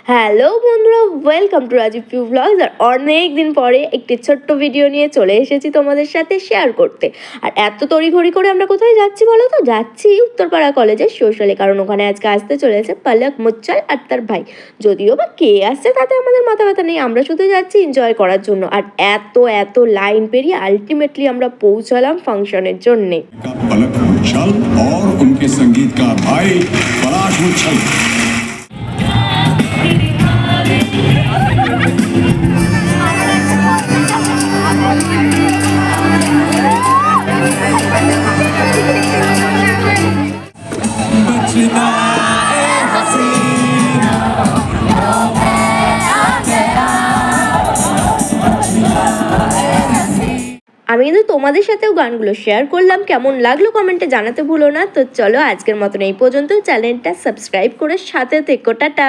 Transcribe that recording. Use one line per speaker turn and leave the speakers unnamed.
Hello বন্ধুরা, welcome to Rajib Piu blogs. আর অনেক দিন পরে একটি ছোট্ট ভিডিও নিয়ে চলে এসেছি তোমাদের সাথে শেয়ার করতে। আর এত তড়িঘড়ি করে আমরা কোথায় যাচ্ছি বলো তো? যাচ্ছি উত্তরপাড়া কলেজের সোশ্যালে, কারণ ওখানে আজকে আসতে চলেছে পলক মুচ্ছল আর তার ভাই। যদিও বা কে আসছে তাতে আমাদের মাথা ব্যথা নেই, আমরা শুধু যাচ্ছি এনজয় করার জন্য। আর এত এত লাইন পেরিয়ে আলটিমেটলি আমরা পৌঁছালাম ফাংশনের জন্যে।
पलक मुच्छल और उनके संगीतकार भाई पलाश मुच्छल।
আমি কিন্তু তোমাদের সাথেও গানগুলো শেয়ার করলাম, কেমন লাগলো কমেন্টে জানাতে ভুলো না। তো চলো আজকের মতন এই পর্যন্ত, চ্যানেলটা সাবস্ক্রাইব করে সাথে থেকো। টাটা।